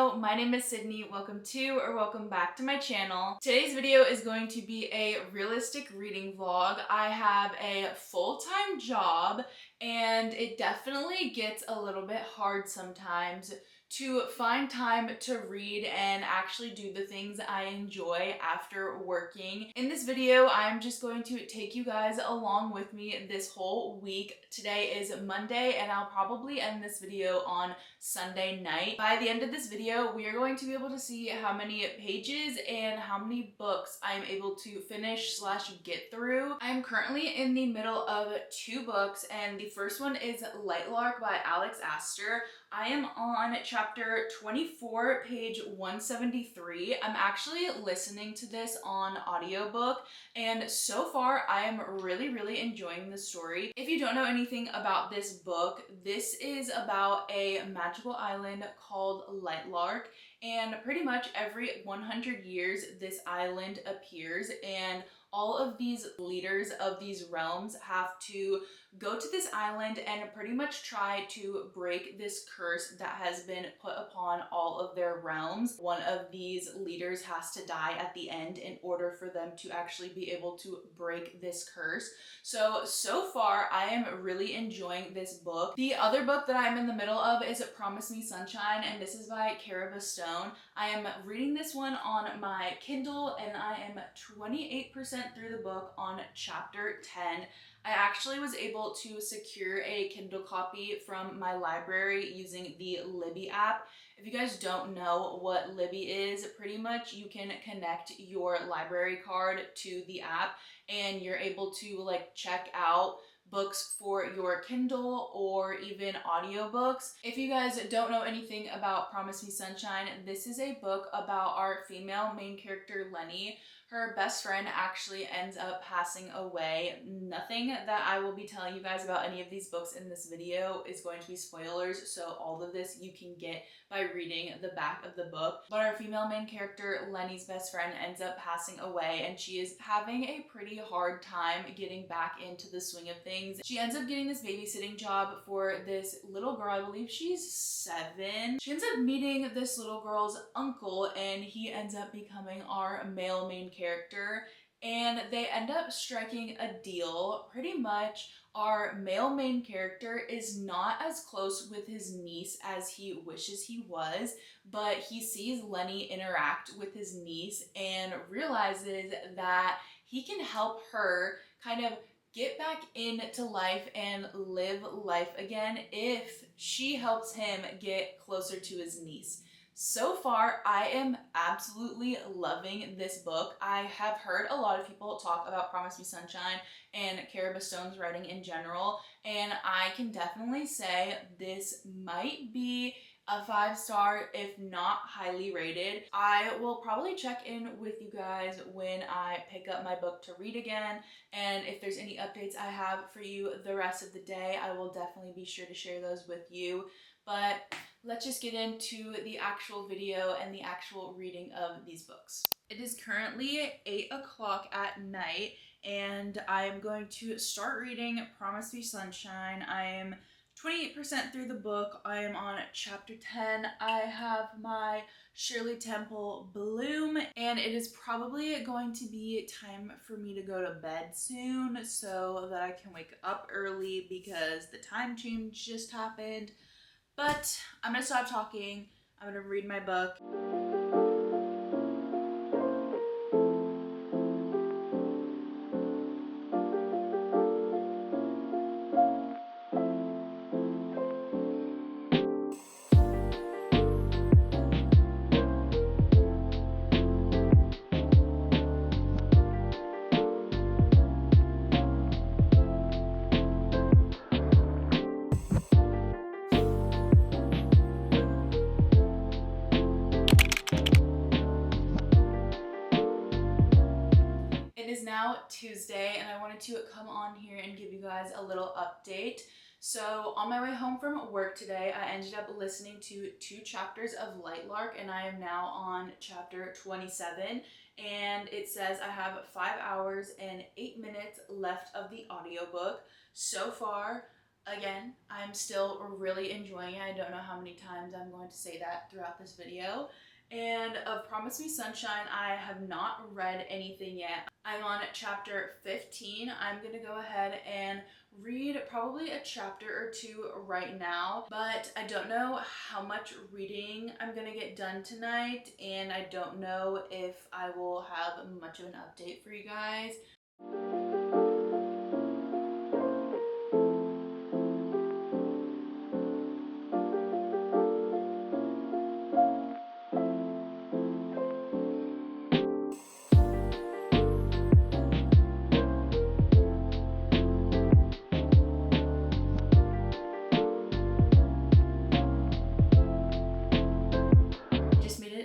Hello, my name is Sydney. Welcome to or welcome back to my channel. Today's video is going to be a realistic reading vlog. I have a full-time job and it definitely gets a little bit hard sometimes to find time to read and actually do the things I enjoy after working. In this video, I'm just going to take you guys along with me this whole week. Today is Monday and I'll probably end this video on Sunday night. By the end of this video, we are going to be able to see how many pages and how many books I'm able to finish / get through. I'm currently in the middle of 2 books, and the first one is Lightlark by Alex Astor. I am on chapter 24, page 173. I'm actually listening to this on audiobook, and so far I am really enjoying the story. If you don't know anything about this book, this is about a magical island called Lightlark, and pretty much every 100 years this island appears, and all of these leaders of these realms have to go to this island and pretty much try to break this curse that has been put upon all of their realms. One of these leaders has to die at the end in order for them to actually be able to break this curse. So far I am really enjoying this book. The other book that I'm in the middle of is Promise Me Sunshine, and this is by Cara Stone. I am reading this one on my Kindle and I am 28% through the book on chapter 10. I actually was able to secure a Kindle copy from my library using the Libby app. If you guys don't know what Libby is, pretty much you can connect your library card to the app and you're able to check out books for your Kindle or even audiobooks. If you guys don't know anything about Promise Me Sunshine, this is a book about our female main character, Lenny. Her best friend actually ends up passing away. Nothing that I will be telling you guys about any of these books in this video is going to be spoilers, so all of this you can get by reading the back of the book. But our female main character, Lenny's best friend, ends up passing away and she is having a pretty hard time getting back into the swing of things. She ends up getting this babysitting job for this little girl. I believe she's 7. She ends up meeting this little girl's uncle and he ends up becoming our male main character, and they end up striking a deal. Pretty much our male main character is not as close with his niece as he wishes he was, but he sees Lenny interact with his niece and realizes that he can help her kind of get back into life and live life again if she helps him get closer to his niece. So far, I am absolutely loving this book. I have heard a lot of people talk about Promise Me Sunshine and Cara Stone's writing in general, and I can definitely say this might be a 5-star, if not highly rated. I will probably check in with you guys when I pick up my book to read again, and if there's any updates I have for you the rest of the day, I will definitely be sure to share those with you. But let's just get into the actual video and the actual reading of these books. It is currently 8 o'clock at night and I am going to start reading Promise Me Sunshine. I am 28% through the book. I am on chapter 10. I have my Shirley Temple Bloom, and it is probably going to be time for me to go to bed soon so that I can wake up early because the time change just happened. But I'm gonna stop talking. I'm gonna read my book. It is now Tuesday and I wanted to come on here and give you guys a little update. So on my way home from work today, I ended up listening to 2 chapters of Lightlark and I am now on chapter 27, and it says I have 5 hours and 8 minutes left of the audiobook. So far, Again, I'm still really enjoying it. I don't know how many times I'm going to say that throughout this video. And of Promise Me Sunshine, I have not read anything yet. I'm on chapter 15. I'm gonna go ahead and read probably a chapter or two right now, but I don't know how much reading I'm gonna get done tonight, and I don't know if I will have much of an update for you guys.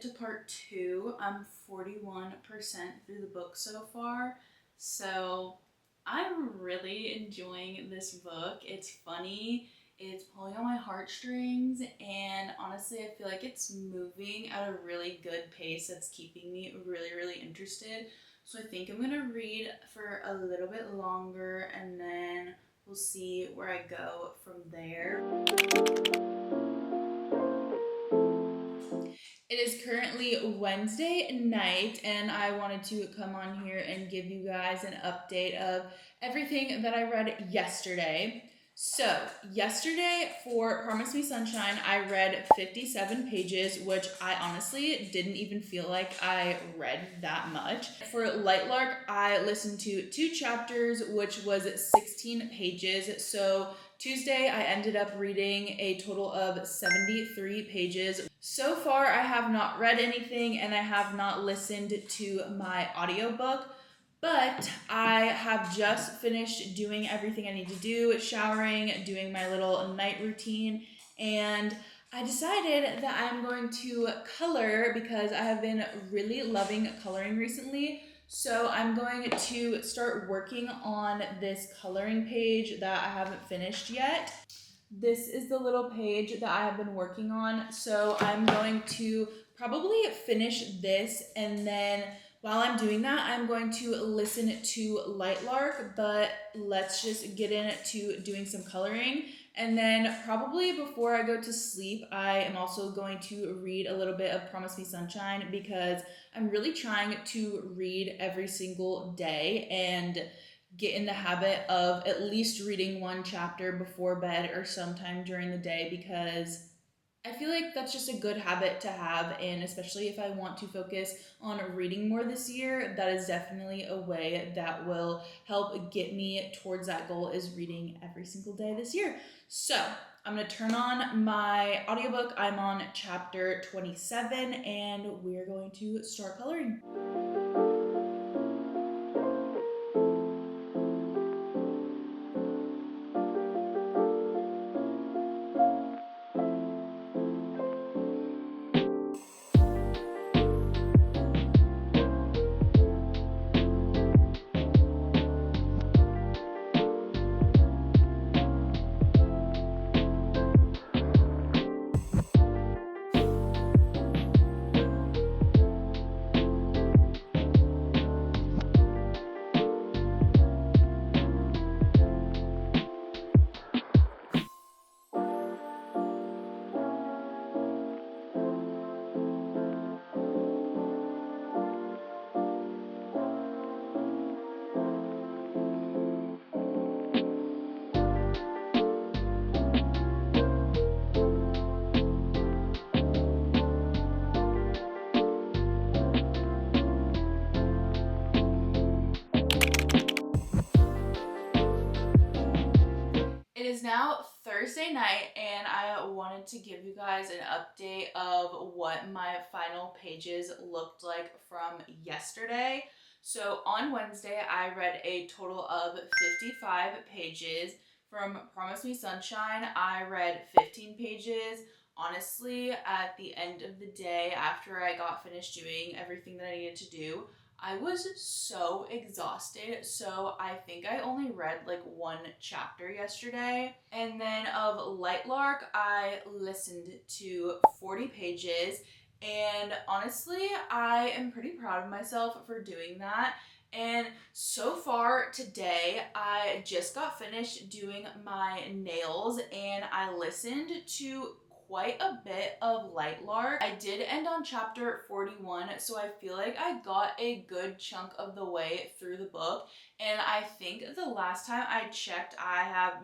To part 2. I'm 41% through the book so far, so I'm really enjoying this book. It's funny, it's pulling on my heartstrings, and honestly I feel like it's moving at a really good pace that's keeping me really interested. So I think I'm gonna read for a little bit longer and then we'll see where I go from there. It is currently Wednesday night, and I wanted to come on here and give you guys an update of everything that I read yesterday. So, yesterday for Promise Me Sunshine, I read 57 pages, which I honestly didn't even feel like I read that much. For Lightlark, I listened to 2 chapters, which was 16 pages. So, Tuesday, I ended up reading a total of 73 pages. So far, I have not read anything and I have not listened to my audiobook, but I have just finished doing everything I need to do, showering, doing my little night routine, and I decided that I'm going to color because I have been really loving coloring recently. So I'm going to start working on this coloring page that I haven't finished yet. This is the little page that I have been working on. So I'm going to probably finish this, and then while I'm doing that, I'm going to listen to Lightlark, but let's just get into doing some coloring. And then probably before I go to sleep, I am also going to read a little bit of Promise Me Sunshine because I'm really trying to read every single day and get in the habit of at least reading 1 chapter before bed or sometime during the day, because I feel like that's just a good habit to have, and especially if I want to focus on reading more this year, that is definitely a way that will help get me towards that goal, is reading every single day this year. So I'm going to turn on my audiobook. I'm on chapter 27 and we're going to start coloring. It is now Thursday night, and I wanted to give you guys an update of what my final pages looked like from yesterday. So on Wednesday, I read a total of 55 pages. From Promise Me Sunshine, I read 15 pages. Honestly, at the end of the day, after I got finished doing everything that I needed to do, I was so exhausted, so I think I only read like 1 chapter yesterday. And then of Lightlark, I listened to 40 pages, and honestly, I am pretty proud of myself for doing that. And so far today, I just got finished doing my nails and I listened to quite a bit of Lightlark. I did end on chapter 41, so I feel like I got a good chunk of the way through the book. And I think the last time I checked, I have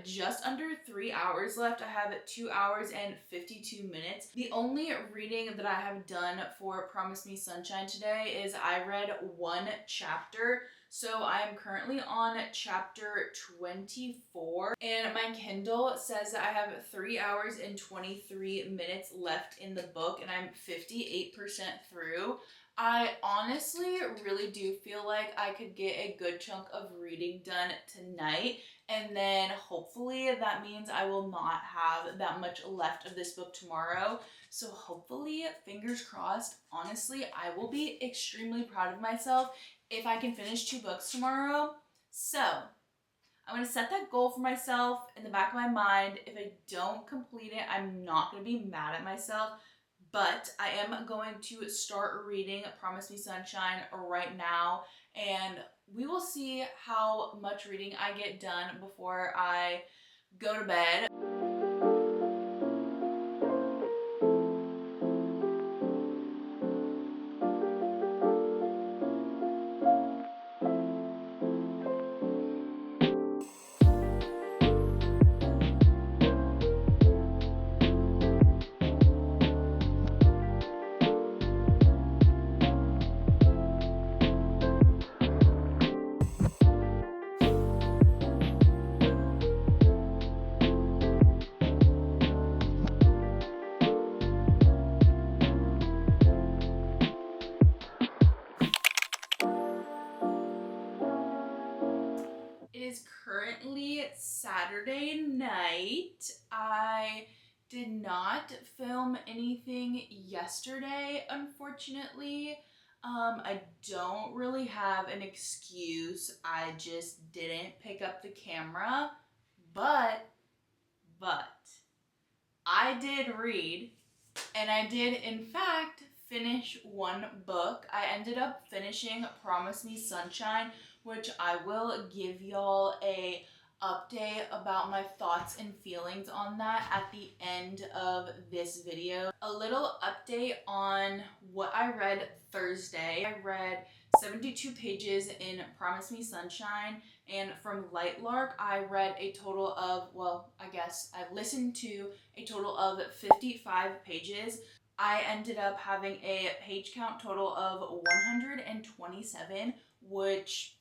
just under 3 hours left. I have 2 hours and 52 minutes. The only reading that I have done for Promise Me Sunshine today is I read one chapter. So I am currently on chapter 24 and my Kindle says that I have 3 hours and 23 minutes left in the book and I'm 58% through. I honestly really do feel like I could get a good chunk of reading done tonight, and then hopefully that means I will not have that much left of this book tomorrow. So hopefully, fingers crossed, honestly, I will be extremely proud of myself if I can finish 2 books tomorrow. So I'm going to set that goal for myself in the back of my mind. If I don't complete it, I'm not going to be mad at myself. But I am going to start reading Promise Me Sunshine right now, and we will see how much reading I get done before I go to bed. It is currently Saturday night. I did not film anything yesterday, unfortunately. I don't really have an excuse. I just didn't pick up the camera, but I did read, and I did in fact finish one book. I ended up finishing Promise Me Sunshine, which I will give y'all a update about my thoughts and feelings on that at the end of this video. A little update on what I read Thursday. I read 72 pages in Promise Me Sunshine, and from Lightlark I read a total of, well, I guess I listened to a total of 55 pages. I ended up having a page count total of 127, which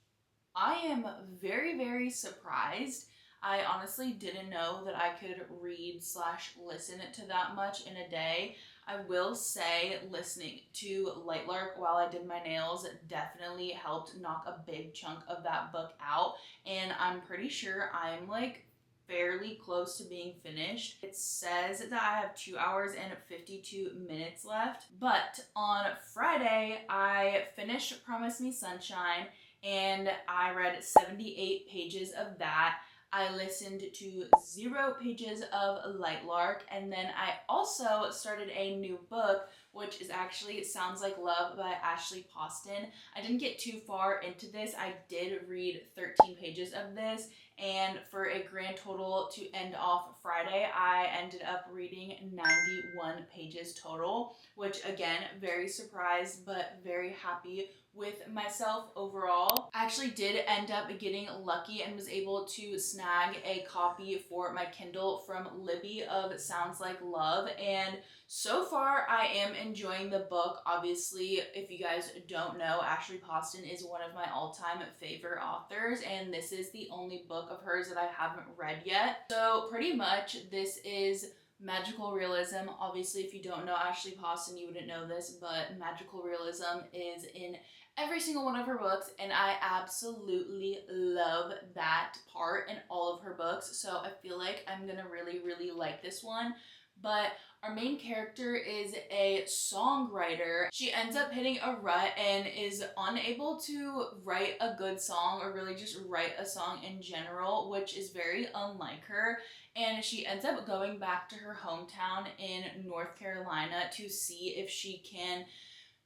I am very, very surprised. I honestly didn't know that I could read / listen to that much in a day. I will say listening to Lightlark while I did my nails definitely helped knock a big chunk of that book out, and I'm pretty sure I'm like fairly close to being finished. It says that I have 2 hours and 52 minutes left, but on Friday I finished Promise Me Sunshine and I read 78 pages of that. I listened to 0 pages of Lightlark, and then I also started a new book, which is actually Sounds Like Love by Ashley Poston. I didn't get too far into this. I did read 13 pages of this, and for a grand total to end off Friday, I ended up reading 91 pages total, which again, very surprised but very happy with myself overall. I actually did end up getting lucky and was able to snag a copy for my Kindle from Libby of Sounds Like Love, and so far I am enjoying the book. Obviously, if you guys don't know, Ashley Poston is one of my all-time favorite authors, and this is the only book of hers that I haven't read yet. So pretty much this is magical realism. Obviously, if you don't know Ashley Poston, you wouldn't know this, but magical realism is in every single one of her books, and I absolutely love that part in all of her books, so I feel like I'm gonna really, really like this one. But our main character is a songwriter. She ends up hitting a rut and is unable to write a good song, or really just write a song in general, which is very unlike her. And she ends up going back to her hometown in North Carolina to see if she can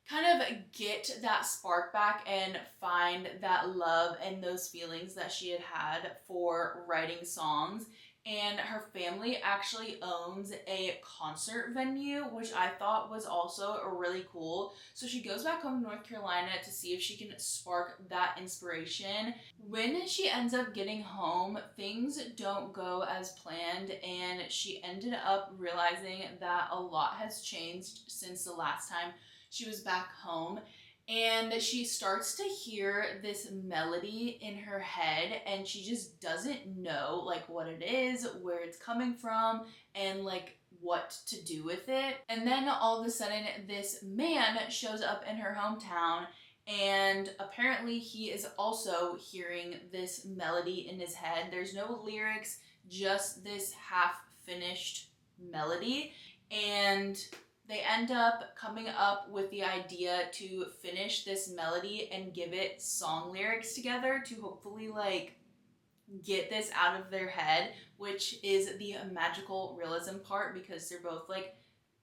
kind of get that spark back and find that love and those feelings that she had had for writing songs. And her family actually owns a concert venue, which I thought was also really cool. So she goes back home to North Carolina to see if she can spark that inspiration. When she ends up getting home, things don't go as planned, and she ended up realizing that a lot has changed since the last time she was back home. And she starts to hear this melody in her head, and she just doesn't know like what it is, where it's coming from, and like what to do with it. And then all of a sudden this man shows up in her hometown, and apparently he is also hearing this melody in his head. There's no lyrics, just this half finished melody. And they end up coming up with the idea to finish this melody and give it song lyrics together to hopefully like get this out of their head, which is the magical realism part, because they're both like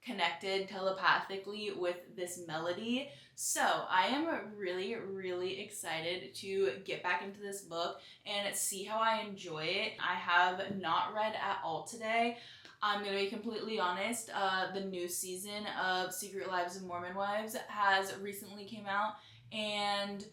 connected telepathically with this melody. So I am really, really excited to get back into this book and see how I enjoy it. I have not read at all today. I'm going to be completely honest, the new season of Secret Lives of Mormon Wives has recently came out, and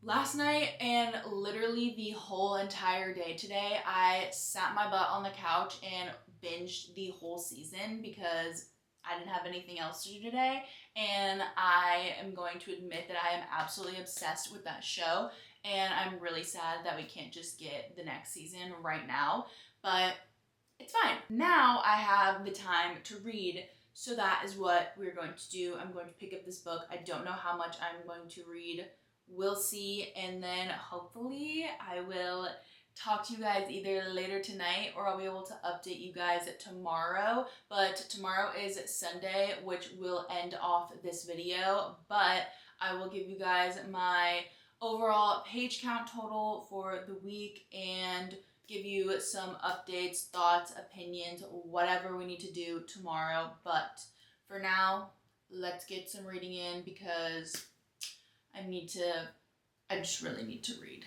last night and literally the whole entire day today, I sat my butt on the couch and binged the whole season because I didn't have anything else to do today, and I am going to admit that I am absolutely obsessed with that show, and I'm really sad that we can't just get the next season right now, but it's fine. Now I have the time to read, so that is what we're going to do. I'm going to pick up this book. I don't know how much I'm going to read. We'll see, and then hopefully I will talk to you guys either later tonight or I'll be able to update you guys tomorrow. But tomorrow is Sunday, which will end off this video, but I will give you guys my overall page count total for the week and give you some updates, thoughts, opinions, whatever we need to do tomorrow. But for now, let's get some reading in because I just really need to read.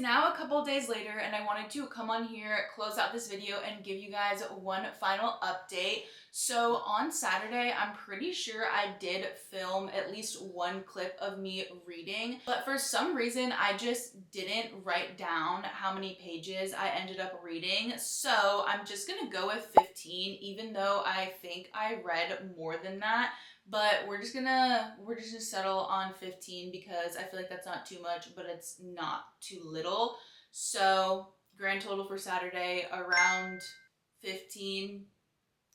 Now a couple days later, and I wanted to come on here, close out this video, and give you guys one final update. So on Saturday, I'm pretty sure I did film at least one clip of me reading, but for some reason I just didn't write down how many pages I ended up reading. So I'm just gonna go with 15, even though I think I read more than that. But we're just gonna settle on 15 because I feel like that's not too much, but it's not too little. So grand total for Saturday, around 15,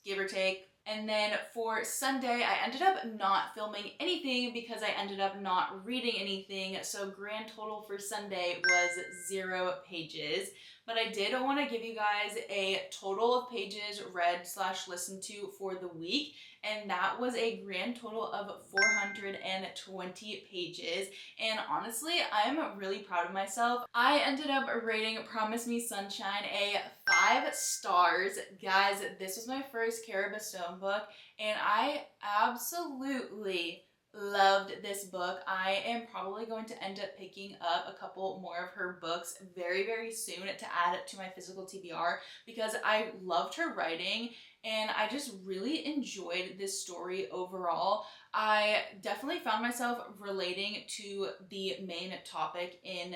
give or take. And then for Sunday, I ended up not filming anything because I ended up not reading anything. So grand total for Sunday was 0 pages. But I did want to give you guys a total of pages read/listened to for the week. And that was a grand total of 420 pages. And honestly, I'm really proud of myself. I ended up rating Promise Me Sunshine a 5 stars. Guys, this was my first Cara Bastone book, and I absolutely loved this book. I am probably going to end up picking up a couple more of her books very, very soon to add it to my physical TBR because I loved her writing and I just really enjoyed this story overall. I definitely found myself relating to the main topic in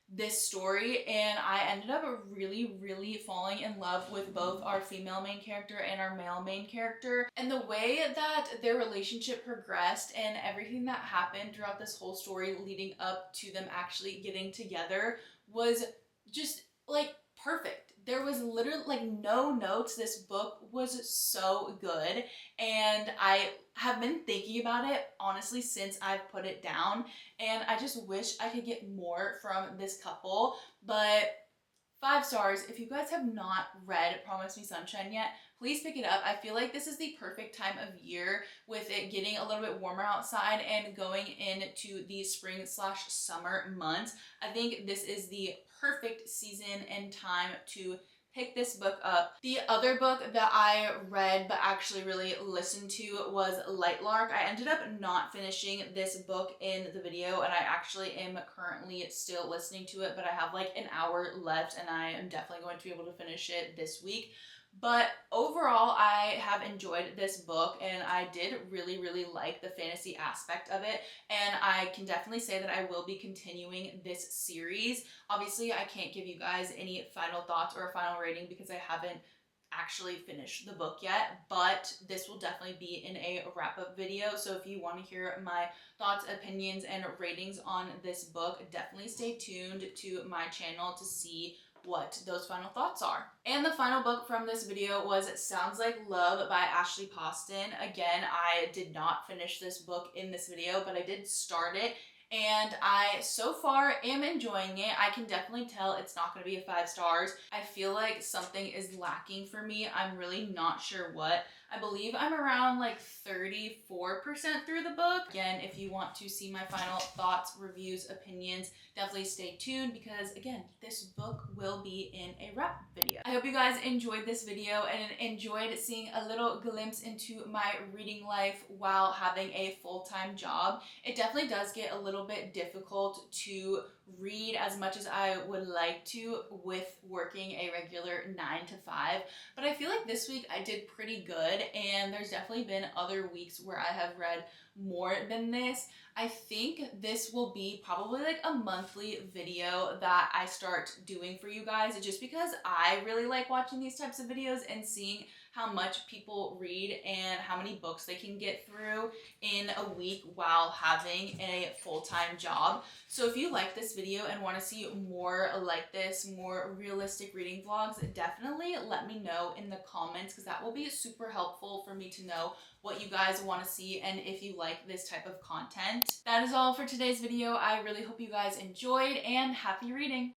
this story, and I ended up really, really falling in love with both our female main character and our male main character. And the way that their relationship progressed and everything that happened throughout this whole story leading up to them actually getting together was just like perfect. There was literally like no notes. This book was so good, and I have been thinking about it honestly since I've put it down, and I just wish I could get more from this couple. But 5 stars. If you guys have not read Promise Me Sunshine yet, please pick it up. I feel like this is the perfect time of year with it getting a little bit warmer outside and going into the spring slash summer months. I think this is the perfect season and time to pick this book up. The other book that I read but actually really listened to was Lightlark. I ended up not finishing this book in the video, and I actually am currently still listening to it, but I have like an hour left and I am definitely going to be able to finish it this week. But overall, I have enjoyed this book, and I did really, really like the fantasy aspect of it, and I can definitely say that I will be continuing this series. Obviously, I can't give you guys any final thoughts or a final rating because I haven't actually finished the book yet, but this will definitely be in a wrap-up video. So if you want to hear my thoughts, opinions, and ratings on this book, definitely stay tuned to my channel to see what those final thoughts are. And the final book from this video was Sounds Like Love by Ashley Poston. Again, I did not finish this book in this video, but I did start it, and I so far am enjoying it. I can definitely tell it's not going to be a 5 stars. I feel like something is lacking for me. I'm really not sure what. I believe I'm around like 34% through the book. Again, if you want to see my final thoughts, reviews, opinions, definitely stay tuned because again, this book will be in a wrap video. I hope you guys enjoyed this video and enjoyed seeing a little glimpse into my reading life while having a full-time job. It definitely does get a little bit difficult to read as much as I would like to with working a regular 9 to 5, but I feel like this week I did pretty good, and there's definitely been other weeks where I have read more than this. I think this will be probably like a monthly video that I start doing for you guys, just because I really like watching these types of videos and seeing how much people read and how many books they can get through in a week while having a full-time job. So if you like this video and want to see more like this, more realistic reading vlogs, definitely let me know in the comments because that will be super helpful for me to know what you guys want to see and if you like this type of content. That is all for today's video. I really hope you guys enjoyed, and happy reading!